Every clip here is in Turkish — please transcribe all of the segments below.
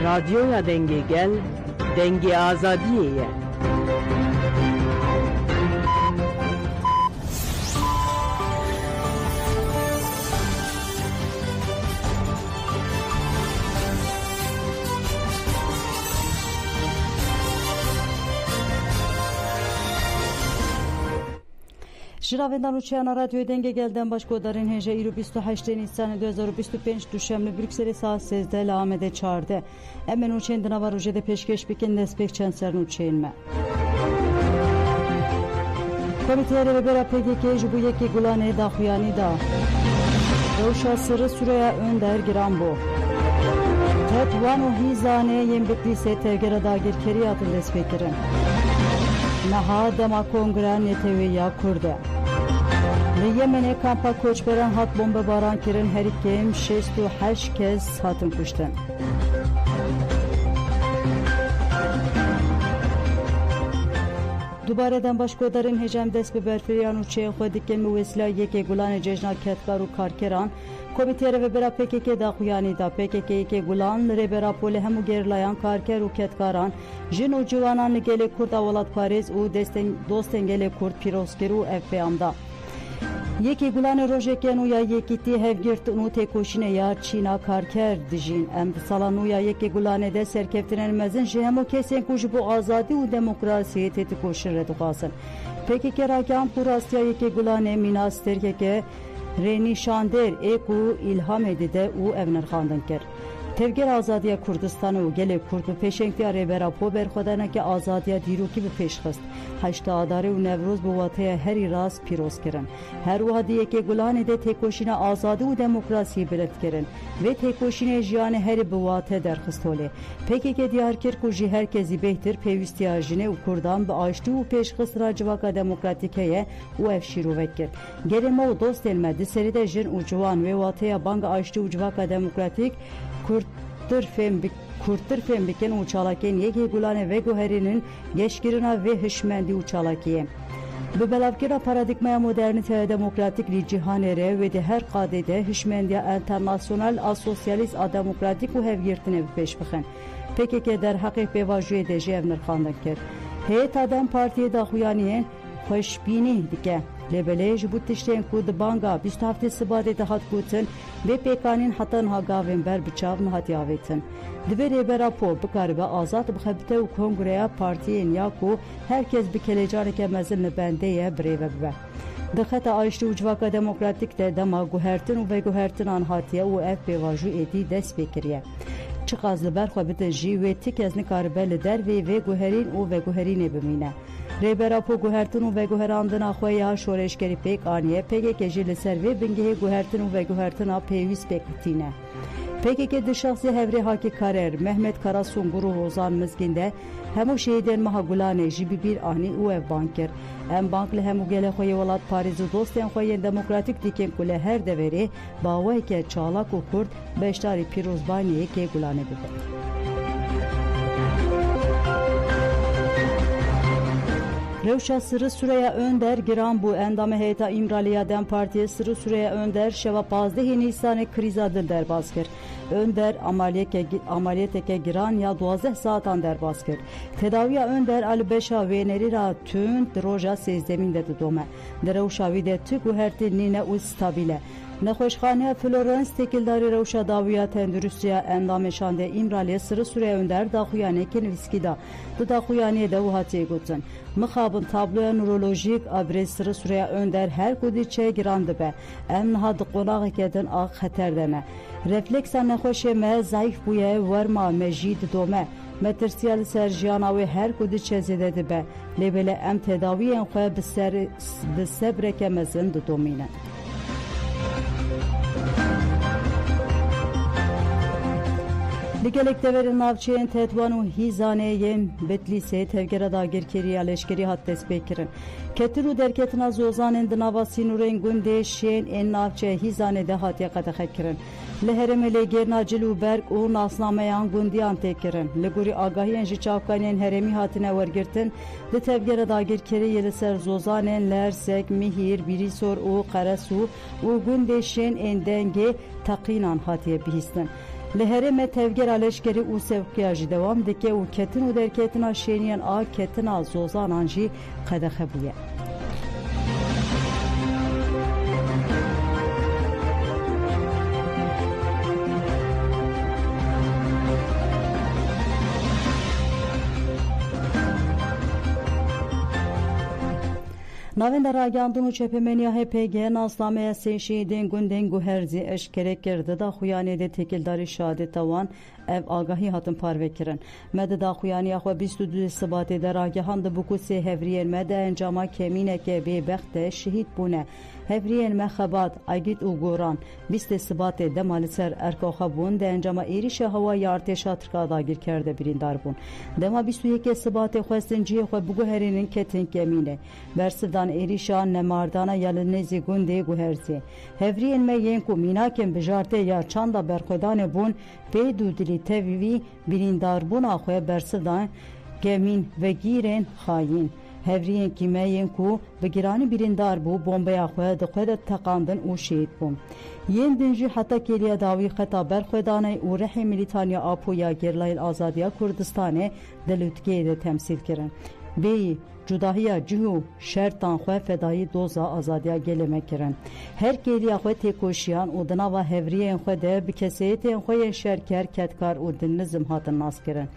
Radyoya denge gel, denge azadiye. Jiravendan uçağına radyoya denge gelden başka odarın hece 28 Nisan 2025 düşemli Brüksel'e saat 8'de Lahamede çağırdı. Hemen uçağın dına ujede peşkeş bikin despek çenserin uçağınma. Komiteyre ve bera PKK bu yeki gulane da huyani da. Revşa sırrı süreye önder giran bu. Tetvanu hizane yembekliyse tevgera dagir keriyatın despekirin. Naha dema kongre neteviya kurdu. Yemen'e kampa koçberan hat bomba baran kirin her ikim 68 kez hatın kuştun. Dubareden başka odarın hecem dest be berferiyan uçağı xwedike müvesila yeke gulan cejna ketkar u karkeran komiteyre ve bera PKK da xuyani da PKK yeke gulan rebera pole hemu gerlayan karker u ketkaran jin u civanan gele kurd avalat Paris u dosten gele kurd piroskeru FPA'mda. Yeki gulan rojeken uya yekiti hevgirt unu tekoşine ya Çina karker dijin em salan uya yeki gulane de serkeftinen mezin jehemo kesen kuj bu azadi u demokrasiye teti koşur redukasın. Peki kerakan pur Asya yeki gulane minas terkeke reni şander eku ilham edide u evner xandın ker. Tevger azadiya Kurdistan'ı u gele kurdu peşenkti arebera po berxodana ki azadiya diruki bi peşxist. Haşta adare u Nevruz bu vataya her ras piroz kirin. Her vadiye ki gulane de tekoşine azadi u demokrasiyi bilet kirin. Ve tekoşine jiyane her bu vataya derxist holi. Peki ki diyar kir kuji herkesi behtir pevistiyajine u kurdan bi açtı u peşxist racivaka demokratikeye u evşiru vekir. Gereme u dost elmedi seride jin u cuvan ve vataya banga açtı u civaka demokratik Kurtır fem biken uçalaken yeki gulane ve goherinin geçkirina ve hışmendi uçalakiye. Bu belavkira paradigmaya modernite demokratik li cihanere ve de her kadede hışmendiya internasyonel asosyalist demokratik u hevgirtine peş bixin. PKK der hakik bevajuye de jevnir xandın ker. Heyet adam partiye da xuyaniyen hoşbini dike. Lebelej bu tişten kud banga 20 hafte sibade de hat gutun ve PKK'nin hatan hagavin ber bıçağın hat yavetin. Divere berapo bıkarbe azat bxebte u kongreya partiyen yaku herkes bir kelecan kemezin bendeye breve be. Dixeta ayşti ucvaka demokratik de dema guhertin ve guhertin anhatiye u ev bevaju edi des bekiriye. Çıqazlı berxobite ji ve tikezni karbel der ve guherin u ve guherine bimine. Reberapo guhertinu ve guherandına xoya şoreşkeri pek aniye PKK jili serve bingehe guhertinu ve guhertina pevis pektine. PKK dışaksi hevre haki karer Mehmet Karasun guru Rozan mizginde hemu şehiden maha gulane jibi bir ani u ev banker. Em bankle hemu gele xoya valat Pariz'u dosten xoyen demokratik diken kule her deveri bavayke çağlak u kurd beştari pirozbaniye ke gulane biber. Revşa sırrı süreye önder giran bu endame heyeta İmraliya Dem Partiye sırrı süreye önder şeva 15 Nisan'e krizadır derbaskir. Önder ameliyeteke giran ya 12 saatan derbaskir. Tedaviya önder al beşa ve nerira tün roja sezdeminde dome. Revşa vide tüku hertinine u stabile. Nexweşxaneya Florence tekildarı rewşa dawiya tendürüstüya endamêşande İmraliye sırrı süreye önder daxuyanekin viskida. Du daxuyanê de hatiye gotin. Mixabın tabloya nörolojik abrez sırrı süreye önder her kudiçe giran dibe. Em niha diqonağ kedin ağ xeter deme. Refleksa nexweşê me zayıf bûye werma me jî didome. Metirsiya li ser jiyana wê her kudiçe zêde dibe. Lêbele em tedawiyên xwe bi sebreke mezin didomîne. Digelek deverin navçeyen Tetvan u Hizaneyem Betlise tevgera dagirkeri aleşkeri hattes bekirin. Ketiru derketina zozanen dınava sinuren günde şen en navçe Hizanede hatiye kadekirin. Leheremele gerna cilu berk u naslamayan gündiyan tekirin. Leguri agahiyen jiçavkanyen heremi hatine vergirtin. De tevgera dagirkeri yeliser zozanen lersek mihir birisor u karasu u günde şen en denge taqinan hatiye bihistin. Lehereme tevger aleşkeri u sevkiyajı devam dike u ketin u derketina şeniyen a ketina zozanan jî kadexe buye. Navenda ragandun u çepemeniya HPG naslamaya seşidin günden guherzi eşkerek girdi da xuyanede tekildari şadet tavan ev agahi hatın parvekirin. Mede da xuyaniya xwe 22 Sıbatê de ragihan di buku sê hevriyên me de encama kemineke bêbexte şehîd bûne. Hevriyên me xebat, agît û goran 20 Sıbatê de malî ser erkoxa bûn de encama êrişa hewayê artêşa Tirka dagirker de birîndar bûn. Dema 21 Sıbatê xwestin cihê xwe biguherînin ketin kemînê. Bersivdan êrişa nemardana ya li nêzî gundê guherzê. Hevriyên me yên ku mînakên bijartê ya çanda berxwedanê bûn pê dû dilî tevî birîndarbûna xwe bersivdan kemîn ve gîrên xayîn. Hevriyên kîmeyên ku bi giranî birîndar bû bombeya xwe di xwe de teqandin û şehîd bûn. Yên din jî heta kêliya dawî xeta berxwedanê û rehê milîtaniya Apoya Gerlayên Azadiya Kurdistanê di Lûtkeyê de temsîl kirin. Bêyî cudahiya cih û şertan xwe fedayî doza azadiya gelê me kirin. Her kêliya xwe têkoşiyan û di nava hevriyên xwe de bi keseyetên xwe yên şerker, ketkar û dinnizm hatin naskirin.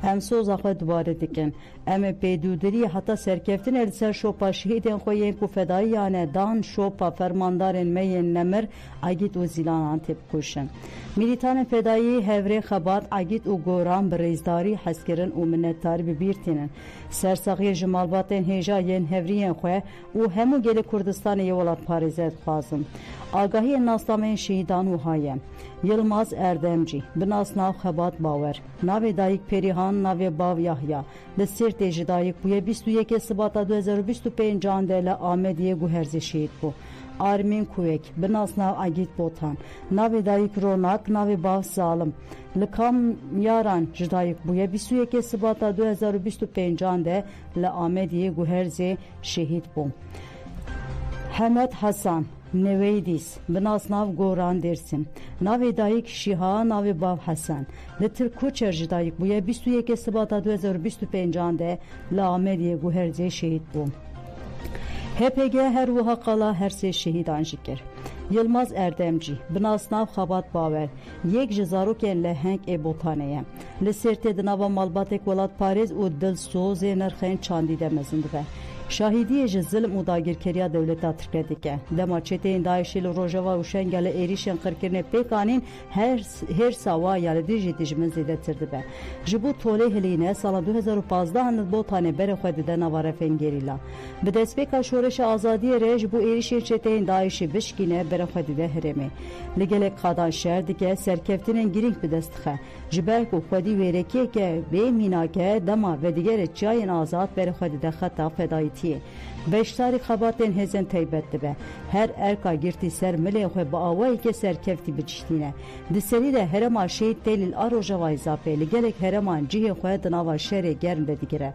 Em soza xwe dubare dikin. Em ê pêdûdirî heta serkeftinê li ser şopa şehîdên xwe yên ku fedayiyane dan şopa fermandarên me yên nemir agît û zîlanan tê bikuşin. Milîtanên fedayî hevrê xebat agît û goran bi rêzdarî hezkirin û minnetdarî bibîrtînin. Sersaxiyê ji malbatên hêja yên hevriyên xwe û hemû gelê Kurdistanê yê welat parêze dixwazin. Agahiyên naslameyên şehîdan û haye. Yılmaz Erdemcî bi nasnav xebat bawer. Navê dayîk Perihan, navê bav Yahya. Li Sêrtê jî dayîk bûye 21 Sıbata 2025 de li Amediyê guherzê şehîd bû. Armin Kuvek bi nasnav Agît Botan. Navê dayîk Ronak, navê bav Zalim. Li Kamyaran jî dayîk bûye 21 Sıbata 2025 de li Amediyê guherzê şehîd bû. Hemed Hasan Neveydis bi nasnav Goran Dersim. Navê dayîk Şiha, navê bav Hasan. Li Tirkuçer jî dayîk bûye 21 Sıbata 2025 de li Amediyê guherzê şehîd bû. HPG her wiha qala her sê şehîdan jî kir. Yılmaz Erdemcî bi nasnav Xebat Bawer yek ji zarokên leheng ê Botanê ye. Li Sêrtê di nava malbatê welat Parêz û Dilsozê nirxên çandî de mezin dibe. Şahidiyê ji zilm û dagirkeriya dewleta Tirkiye dike. Dema çeteyên Daişê li Rojava û Şengelê êrişên qirkirinê pêkanîn hêrsa wa ya li dijî dijmin zêdetir dibe. Ji bo tolê hilîne sala 2015 li Botanê berê xwe dide nava refên gerîla. Bi destpêka şoreşa azadiyê re ji bo êrişên çeteyên Daişê bişkîne berê xwe dide Hirêmê. Li gelek qadan şer dike serkeftinên girîng bi dest dixe. Ji ber ku xwedî wêrekiyeke bê mînake dema ve digere çiyayên azad berê xwe dide xeta fedayîtiyê. Beştarî xebatên hêzên taybet dibe. Her erka girtî ser milên xwe bi awayeke serkeftî bicîhtîne. Di serî de herema şehîd tê a Rojavayê zapê li gelek hereman cihê xwe di nava şerê germ de digire.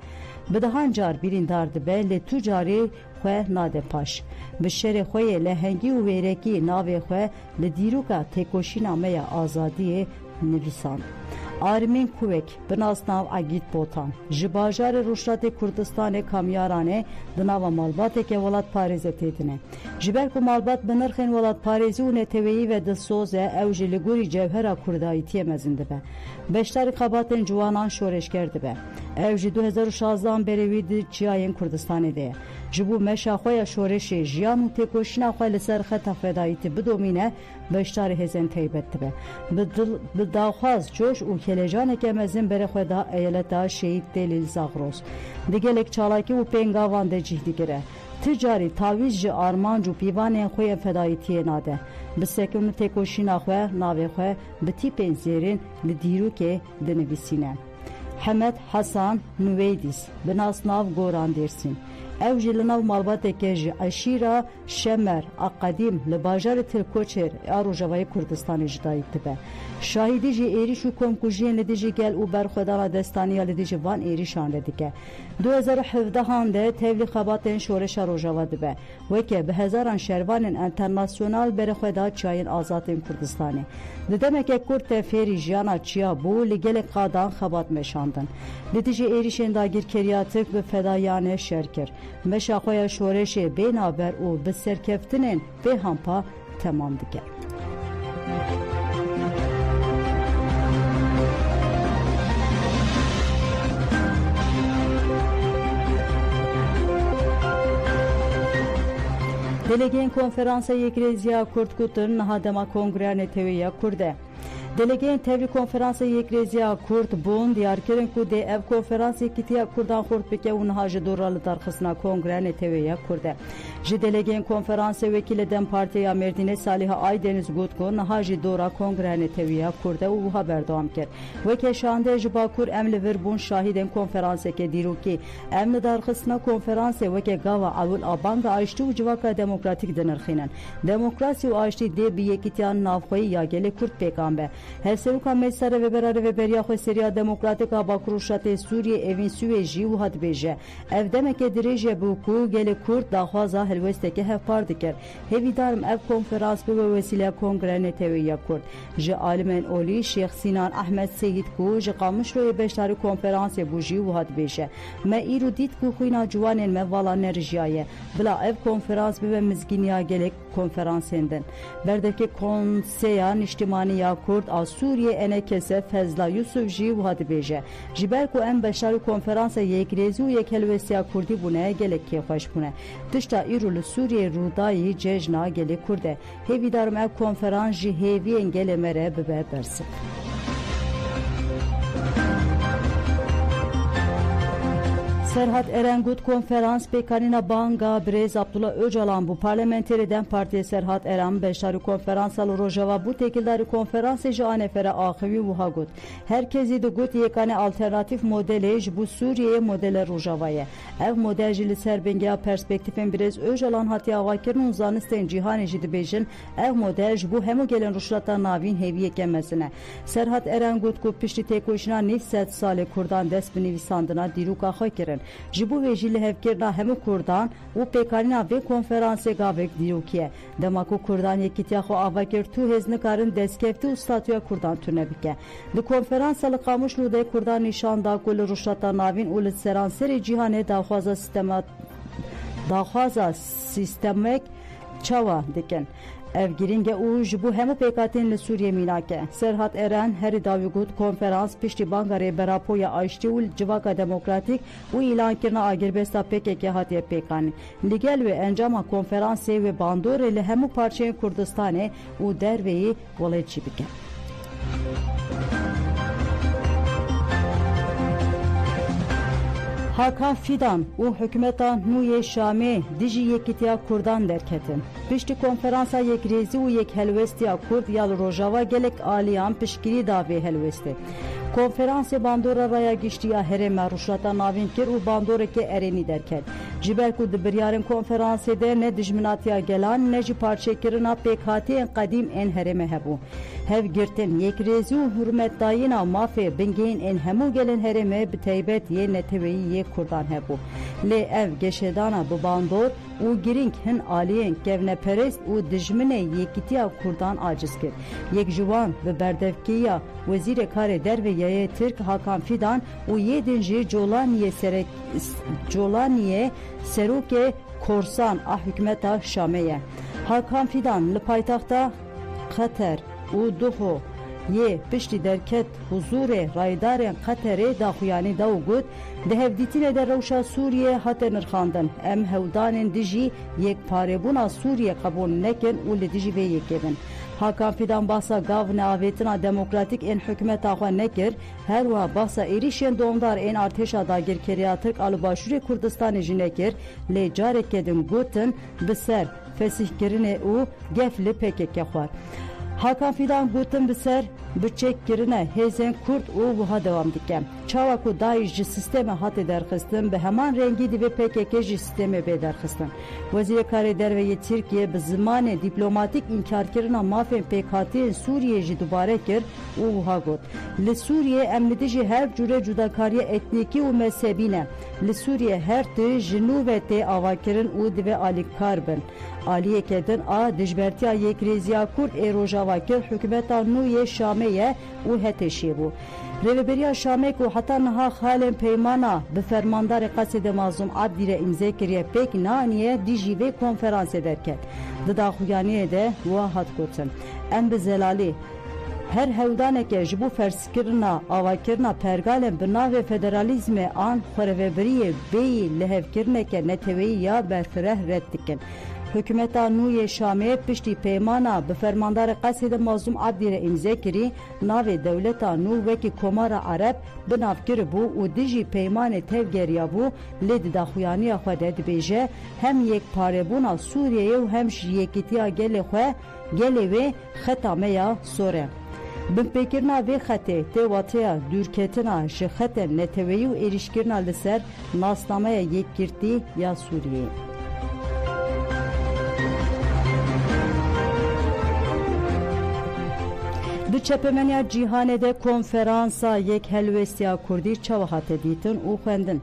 Bi dihan car birîndar dibe lê tu carê xwe nade paş. Bi şerê xwe yê lehengî û wêrekî navê xwe li dîroka têkoşîna me ya azadiyê nivîsan. Armin Kuvek bi nasnav Agît Botan ji bajarê Rûşatê Kurdistanê Kamyaranê di nava malbateke welat Parêzê têdine. Ji ber ku malbat bi nirxên welat Parêzî û neteweyî ve dilsoz e ew jî li gorî cewhera kurdayîtiyê mezin dibe. Beşdarî xebatên ciwanan şoreşger dibe. Ew jî 2016 berê wî di çiyayên Kurdistanê de ye. Ji bo meşa xwe ya şoreşê jiyan û têkoşîna xwe li ser xeta fedayîtî bidomîne beşdarî hêzên taybet dibe. Bi daxwaz coş û kelejaneke mezin berê xwe da eyaleta şehîd tê Lîl Zagros. Di gelek çalakî û pêngavan de cih digire. تجاری تاویز جی آرمانج و پیوان خوی فدایتی ناده بسکن تکوشینا خواه ناوی خواه بتی پنزیرین لدیرو که دنویسینه حمد حسن نویدیس بناس ناو گوران درسین او جلناو مالبات که جی عشیرا شمر اقدیم لباجار تلکوچر آرو جوای کردستان جدایی تبه شاهدی جی ایریش و کمکوژین لدی جی گل او برخودان دستانی لدی جی وان ایریشان لدی که 2017 هانده تیولی خباتین شورش رو جوا دبه و که به هزاران شروان انترناسیونال برخودا چاین آزادین کردستانی ددمه که کرد فیری جانا چیا بو لگل قادان خبات مشاندن لدی جی ایریشن داگیر کریاتک به فدایانه شرکر مشاقوی شورش بینابر او به سرکفتنین به همپا تمام دیگر دلگین کنفرانس یکریزیا کرد کتن نهادما کنگره نتویا کرده دلگین تیوی کنفرانس یکریزیا کرد بون دیار کرن کو دی اف کنفرانس کتیا کردان خورد بکه اونها جدورال درخصنا کنگره نتویا کرده جی دلگین کنفرانس وکیل دم پارتیا مردین صالح آیدنز گوت کو نها جدورا کنگره نتویا کرده و خبر دوام کرد و که شانده جباکور امل وربون شاهدن کنفرانس که دیرو کی امل درخصنا کنفرانس و که گاوا اول آبانگ آشتی و جواکا دموکراتیک دنرخینن دموکراسی و آشتی دی بی یکیتیان نافخوی یا گل کرد پیکانبه هسروکا مستر و براره و بریا خو سریا دموکراتیکا با کروشات سوریه اوین سویجی و هات بیجه اف دمک دریجه بوکو گل کرد داخوازا هلوسته که هف پارد کرد هیوی دارم اف کنفرانس به وسیله کنگره نتویا کرد ج عالمن اولی شیخ سینان احمد سید کو ج قامش روی بشتاری کنفرانس بوجی و هات بیجه ما ایرو دیت کو خوینا جوانن ما والا نرجیایه بلا اف کنفرانس به مزگینیا گل کنفرانسندن بردکی کنسیا نشتمانی یا کرد سوریه انکسه فضلا یوسف جی و هات بیجه جبر کو ام بشار کنفرانس یک ریزی و یک هلوسیا کردی بونه گلک کی خوش بونه تشتا ایرول سوریه رودایی ججنا گل کرده هیوی دارم اب کنفرانس جی هیوی انگل مره ببر برسه Serhat Erengud konferans pekanina banga Brez Abdullah Öcalan bu parlamenteri dem partiye Serhat Eren beşari konferans al rojava bu tekildari konferans jane fere ahivi vuhagut. Herkesi de gut yekane alternatif modeli bu Suriye modele rojavaya. Ev model jili serbengiya perspektifin Brez Öcalan hati avakirin uzanisten cihane jidi bejin ev model bu hemu gelen ruşlata navin heviye kemesine. Serhat Erengud ku pişti tekoşina nifset sale kurdan desp nivisandına diruka hakirin. Jibu ve jili hevkirna hemu kurdan u pekarina ve konferanse gavek dirukiye. Demaku kurdan yekitiya xo avakir tu heznikarın deskefti u statüya kurdan tünebike. Di konferansalı kamışlu de kurdan nişanda kul ruşlata navin ul seranseri cihane dağxaza sistemek çava diken. Ev giringe uj bu hemu pekatin li Suriye minake. Serhat Eren heri davigut konferans pişti bangare berapoya ayşti ul civaka demokratik u ilan kirna agirbesta PKK hatiye pekani. Ligel ve encama konferansi ve bandore li hemu parçayın Kurdistane u derveyi voleçi bike. Hakan Fidan u hükümeta Nuye Şami diji yekitiya Kurdan derketin. Pişti konferansa yek rezi u yek helvestiya Kurd yal rojava gelek aliyan pişkiri davi helvesti. Konferansı bandora raya giştiya hereme ruşlata navin kir u bandora ke ereni derket. Jiber ku dibiryarın konferansı de ne dijminatiya gelan ne ji parçe kirina pekhati kadim en hereme hebu. Hev girtin yek rezi u hürmet dayina mafe bingeyin en hemu gelen hereme biteybet ye neteveyi ye Kurdan hebu. Le ev geşedana bu bandor u giring hin aliyen kevne perest u dijmine yekitiya Kurdan aciz kir. Yek juvan ve berdevkiya Vezir Kare Der ve Yaye Türk Hakan Fidan u yedinci Colaniye Seruke Korsan ah hükümeta Şameye. Hakan Fidan li paytaxta Katar u duhu ye pişti derket huzure raydaren Katar'e daxuyani davgut dehevditine de revşa Suriye haten irxandın em hevdanın diji yek parebuna Suriye kabul nekin u li diji ve yekebin. Hakan Fidan bahsa gavne avetina demokratik en hükümeta xwe nekir, her wa bahsa êrişên domdar en artêşa dagirkeriya Tirk alı Başûrê Kurdistanê jî nekir, lê carekê din gotin bi ser fesîhkirinê û gef li PKK xwar. Hakan Fidan gotin bi ser biçêkkirine hêzên Kurd û wiha dewam dike. Çawa ku Daeş ji sistemê hatê derxistin, bi heman rengî divê PKK ji sistemê bê derxistin. Wezîrê Karê Derveyê Tirkiye bi zimanê dîplomatik înkarkirina mafên pêkhatiyên Sûriyê jî dubare kir û wiha got. Li Sûriyê em li dijî her cure cudakariya etnîkî û mezhebî ne. Li Sûriyê her tê ji nû ve tê avakirin û divê alîkar bin. Aliyeke din a dijbertiya Yekreziya Kurd ê Rojava kir hikûmeta nû yê Şamê ye û hetêşî bû. Rêveberiya Şamê ku heta niha xalên peymana bi fermandarê Qesedê Mazlûm Abdî re îmzê kiriye pêk naniye dijî vê konferansê derket. Di daxuyaniyê de wa hat gotin. Em bi zelalî her hewdaneke ji bo ferskirina avakirina pergalên bi navê federalîzmê an xwerêveberiyê bêyî lihevkirineke neteweyî ya berfireh red dikin. Hükümeta nû yê Şamê piştî peymana bi fermandarê Qesedê Mazlûm Abdî re îmzê kirî, navê dewleta nû wekî Komara Arab binavkir bû û dijî peymanê tevgeriya bû, lê di daxuyaniya xwe de dibêje hem yekparebûna Sûriyeyê û hem ji yekîtiya gelê xwe gelê wê xeta me ya sor e. Binpêkirina vê xetê tê wateya dûrketina ji xetên neteweyî û êrişkirina li ser nasnameya yekgirtî ya Sûriyeyê. Di çepemeniya cîhanê de konferansa yek helwestiya Kurdî çawa hate dîtin û xwendin.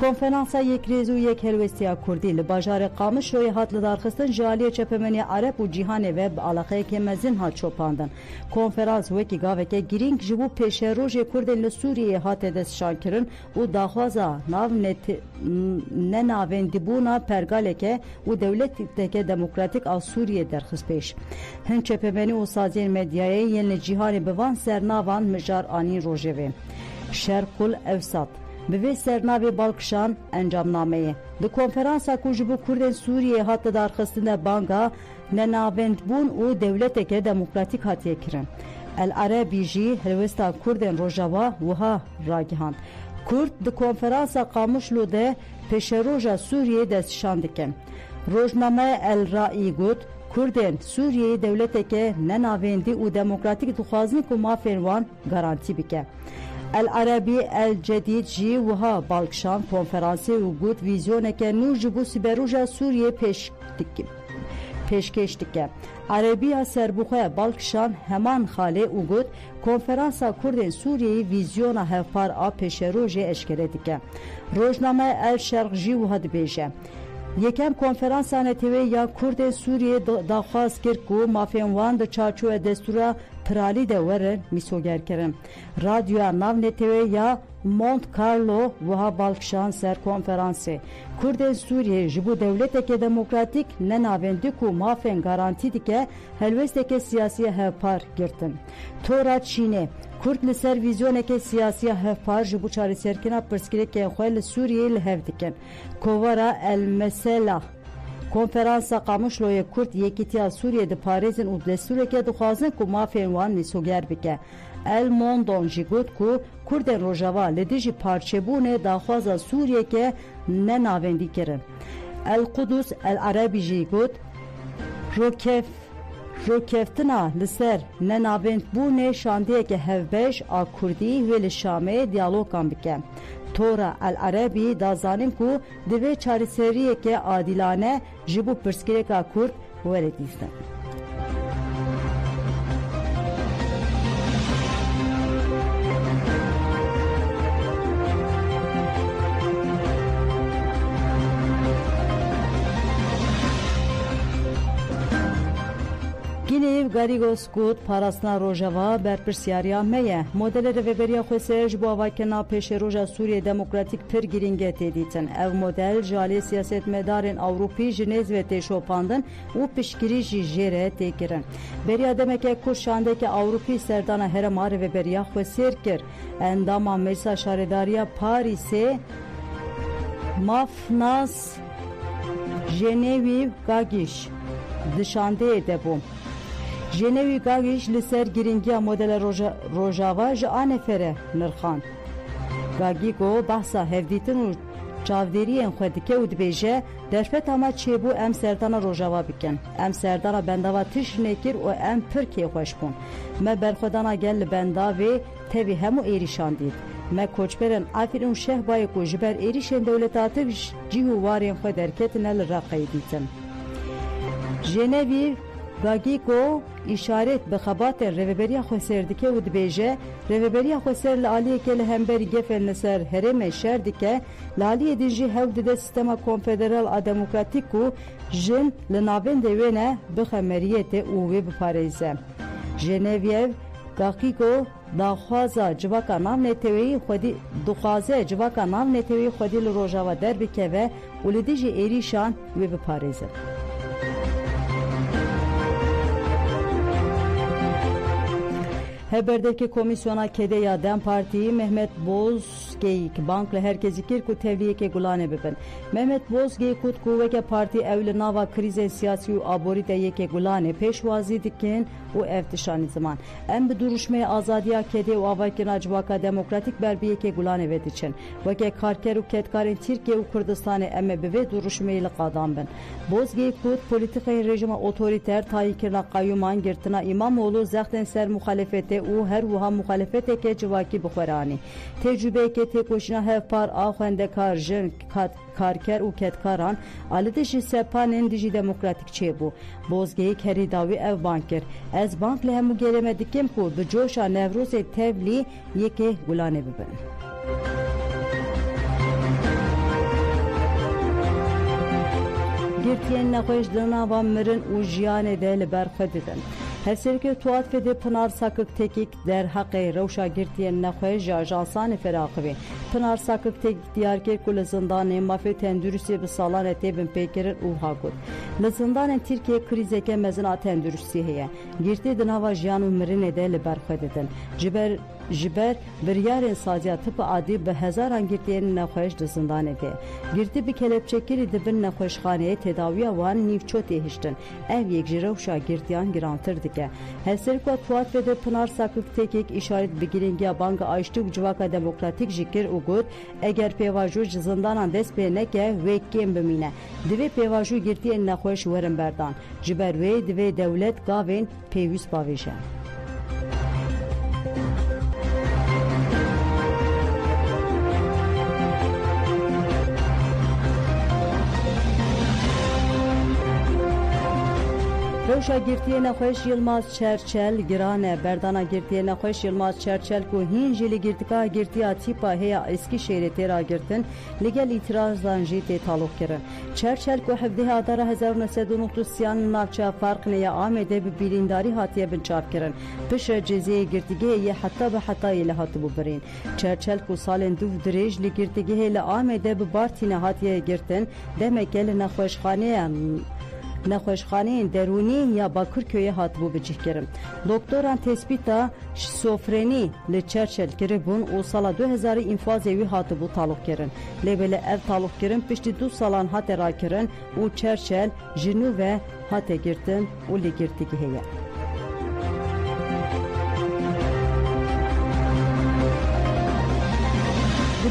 Konferansa Yekrêz û yek helwestiya Kurdî li bajarê Qamişloyê hat li darxistin ji aliyê çepemeniya Arab û cîhanê ve bi alaqeyekê mezin hat çopandin. Konferans wekî gaveke girîng ji bo pêşerojê Kurdên li Sûriyeyê hate destşankirin û daxwaza nav nenavendîbûna pergaleke û dewleteke demokratîk a Sûriyê derxist pêş. Hin çepemenî û saziyên medyayê yên li cîhanê bi van sernavan mijar anîn rojevê. Şerqul Ewsat bi vê sernavê balkişan encamnameyê. Di konferansa ku ji bo Kurdên Sûriyê hat darxistin de banga nenavendbûn û dewleteke demokratîk hatiye kirin. El Arabî jî helwesta Kurdên Rojava wiha ragihand. Kurd di konferansa Qamişlo de pêşeroja Sûriyê destşan dikin. Rojname El Ra'î got Kurdên Sûriyeyê dewleteke nenavendî û demokratîk dixwazin ku mafên wan garantî bike. El Arabî El Cedîd jî wiha balkişan konferansê û got vîzyoneke nû ji bo sîberoja Sûriyê pêşkêş dike. Arabiya serbûxwe balkişan heman xalê û got konferansa Kurdên Sûriyeyê vîzyona hevpar a pêşerojê eşkere dike. Rojname El Şerq jî wiha dibêje. Yekem konferansa netewê ya Kurdên Sûriyê daxwaz kir ku mafên wan di çarçoya destûra piralî de werin mîsogerkirin. Radyoya nav netewê ya Monte Carlo wiha balkişan ser konferansê. Kurdên Sûriyê ji bo dewleteke demokratîk nenavendî ku mafên garantî dike helwesteke siyasî hevpar girtin. Tora Çînê Kurd li ser vîzyoneke siyasî hevpar ji bo çarêserkirina pirsgirêkên xwe li Sûriyê li hev dikin. Kovara El Mesela konferansa Qamişloyê Kurd yekîtiya Sûriyê diparêzin û destûreke dixwazin ku mafên wan nîsoger bike. El Mondon jî got ku Kurdên Rojava li dijî parçebûnê daxwaza Sûriyeke nenavendî kirin. El Qudus El Arabî jî got rokeftina li ser nenavendbûnê şandiyeke hevbeş a Kurdî wê li Şamê diyalogan bike. Tora El Arabî dazanin ku divê çarêseriyeke adîlane ji bo pirsgirêka Kurd were dîstin. Ginev Garigos got parastina Rojava berpirsyariya me ye. Modelê rêveberiya Xweser ji bo avakirina pêşeroja Sûriyê demokratîk pir girîng e têdîtin. Ev model ji aliyê siyasetmedarên Ewropî ji nêz ve tê şopandin û piştgirî jî jê re tê kirin. Beriya demeke ku şandeke Ewropî serdana herêma rêveberiya Xweser kir. Endama Meclisa Şaredariya Parîsê Mafnas Jenevî Gagiş dişandeyê de bû. Jenevi Gagiş li ser giringiya modela Rojava ji anefere nirxand. Gagî got behsa hevdîtin û çavderiyên xwe dike û dibêje derfeta me çêbû em serdana Rojava bikin. Em serdana bendava tişinê kir û em pir kêxweş bûn. Me berxwedana gel li benda vê tevî hemû êrîşan dît. Me koçberên Afîn û Şehbayê ku ji ber êrîşên dewleta tir cî û warên xwe derketine li Reqeyê dîtin. Jenevî Gagî got îşaret bi xebatên rêveberiya xwe ser dike û dibêje rêveberiya xwe ser li aliyekê li hemberî gefên li ser herêmê şer dike li aliyê din jî hew dide sîstema konfederal a demokratîk û jin li navendê wê ne bixe meriyetê û wê biparêze. Jenevyev Gagî got daxwaza civaka navneteweyî xwedî dixwaze civaka navneteweyî xwedî li Rojava derbikeve û li dijî êrîşan wê biparêze. Heberdeki komisyona kedeya Dem Partiyi Mehmet Bozgeyik bankla herkesi kir ku tevliyeke gulane bibin. Mehmet Bozgeyik kut kuvveke parti evli nava krize siyasi u aborite yeke gulane peşvazi dikin u eftişani zaman. Em bi duruşmaya azadiya kede u avakina civaka demokratik berbiyeke gulane vediçin. Veke karker u ketkarin Türkiye u Kürdistan'e emme bive duruşmeyi li qadam bin. Bozgeyik kut politikayı rejima otoriter tayikirna kayyuman girtina İmamoğlu zexten ser muhalefete û her wiha muxalefeteke civakî bixweranî. Tecrübeyeke têkoşîna hevpar a xwendekar jin karker û ketkaran a li dijî sepanên dijî demokratîk çêbû. Bozgeyik herî dawî ev bank kir. Ez bank li hemû gelê me dikim ku bi coşa Nevrozê tevlî yekê gulanê bibin. Girtiyên nexweş di nava mirin û jiyanê de li ber xwe didin. Hevsereke tuat fede Pınar Sakık Tekik der haqqê rewşa girtiyên nexweş ji ajansanê feraxivê. Pınar Sakık Tekik Diyarkir ku li zindanê mafê tenduristiyê bi salan re têbin pêkirin û hagot. Li zindanên Tirkiye krîzeke mezin a tenduristî heye. Girtî di nava jiyan û mirinê de li ber xwe didin. Ji ber biryarên saziya tipa adî bi hezaran girtiyên nexweş di zindanê de. Girtî bi kelepçekirî dibin nexweşxaneyê tedawiya wan nîvçotê hiştin. Ev yek ji rewşa girtiyan girantir dike. Hevserika tuat vede Pınar Sakık Tekik işaret bi giringiya banka ayştî û civaka demokratîk jî kir û got eger pêvajo ji zindanan dest pê neke wê kêm bimîne. Divê pêvajo girtiyên nexweş werin berdan. Ji ber wê divê dewlet gavên pêwîst bavêje. Rewşa girtiyê nexweş Yılmaz Çerçel girane berdana girtiyê nexweş Yılmaz Çerçel ku hîn jî li girtika girtiya tîpa heya Eskişehirê têra girtin li gel îtirazdan jî tê talûq kirin. Çerçel ku hevdêha adara 1993 navçeya Farqneya Amedê bi birîndarî hatiye binçavkirin. Pişre ceziyê girtigehê yê heta bi hetayê li hatibû birîn. Çerçel ku salên duv dirêj li girtigehê li Amedê bi Bartînê hatiye girtin demeke li nexweşxaneyên derûnî ya Bakırköy'e hatibû bicihkirin. Doktoran tespîta şizofrenî li Çerçel kiribûn û sala 2000 infazê wî hatibû talûq kirin. Lêbele ev talûqkirin piştî 2 salan hate rakirin û Çerçel ji nû ve hate girtin û li girtigehê ye.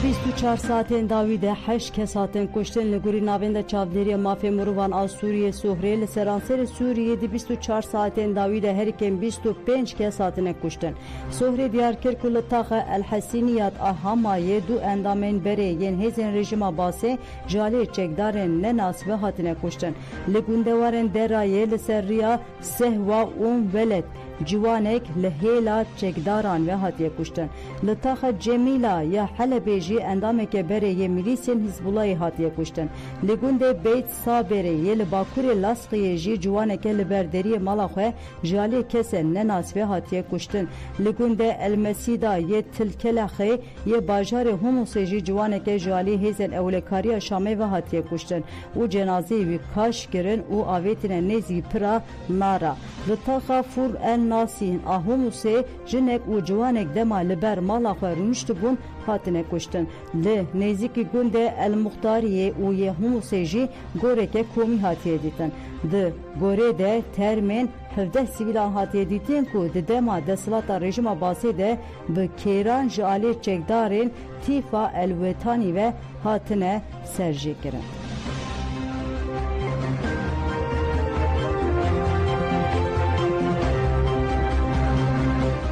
Di 24 saatên dawî de 8 kes hatin kuştin li gurî navenda çavdêriya mafê mirovan a Sûriyê Sohrê li seranserê Sûriyê di 24 saatên dawî de herikên 25 kes hatine kuştin. Sohrê diyarkir ku li taxa El Hesiniyat a Hamayê du endamên berê yên hêzên rejima Basê ji aliyê çekdarên nenasibe hatine kuştin. Li gundewarên Derayê li ser riya Sehwa û Weled ciwanek li hêla çekdaran ve hatiye kuştin. Li taxa Cemîla ya Helebê jî endameke berê yê milîsên Hizbullahê hatiye kuştin. Li gundê Beyt Saberê yê li Bakurê Lasqiyê jî ciwaneke li ber deriyê mala xwe ji aliyê kesên nenasibe hatiye kuştin. Li gundê Elmesîda yê Tilkelexê yê bajarê Humusê jî ciwaneke ji aliyê hêzên ewlekariya Şamê ve hatiye kuştin û cenazeyê wî kaş kirin û avêtine nêzî pira nara. Li taxa Fur en nasîn a Humusê jinek û ciwanek dema li ber mala xwe rûnişt bûn hatine kuştin. Li nêzîkî gundê El Muxtariyê û yê Humusê jî goreke komî hatiye dîtin. Di gorê de termên 17 sivîlan hatiye dîtin ku di dema desthilata rejima Basê de bi kêran ji alê çekdarên Tîfa El Wetanî ve hatine serjêkirin.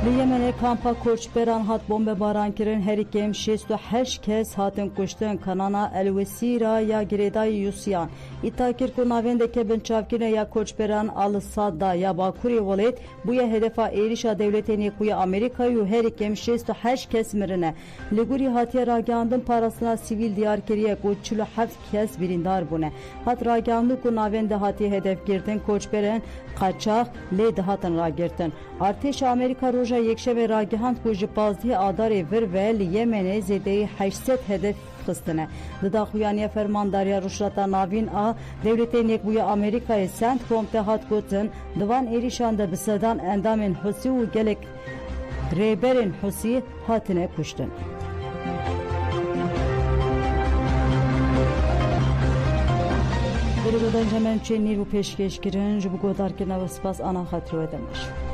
Li Yemenê kampa koçberan hat bombebaran kirin herî kêm 68 kes hatin kuştin kanana Elwesîra ya Girêdayî Yûsiyan. Îddia kir ku navendeke binçavkirine ya koçberan al Sadda ya Bakurê Welêt bûye hedefa êrişa dewletên Yekbûyî Amerîkayê û herî kêm 68 kes mirine. Li gurî hatiye ragihandin parastina sivîl diyar kiriye ku 47 kes birîndar bûne. Hat ragihandin ku navendê hatiye hedefgirtin koçberên qaçax lê dihatin ragirtin. Artêşa Amerîka roja yekşemê ragihand ku ji pazdihê adarê vir ve li Yemenê zêdeyî 800 hedef xistine. Di daxuyaniya fermandariya rûşrata navîn a dewletên Yekbûyî Amerîkayê CENTCOM te hat gotin divan êrişan de bi sedan endamên Husî û gelek rêberên Husî hatine kuştin. Berê godan cemen çê nîv û pêşkêşkirin ji bo guhdarkirina we spas ana xatirê we demiş.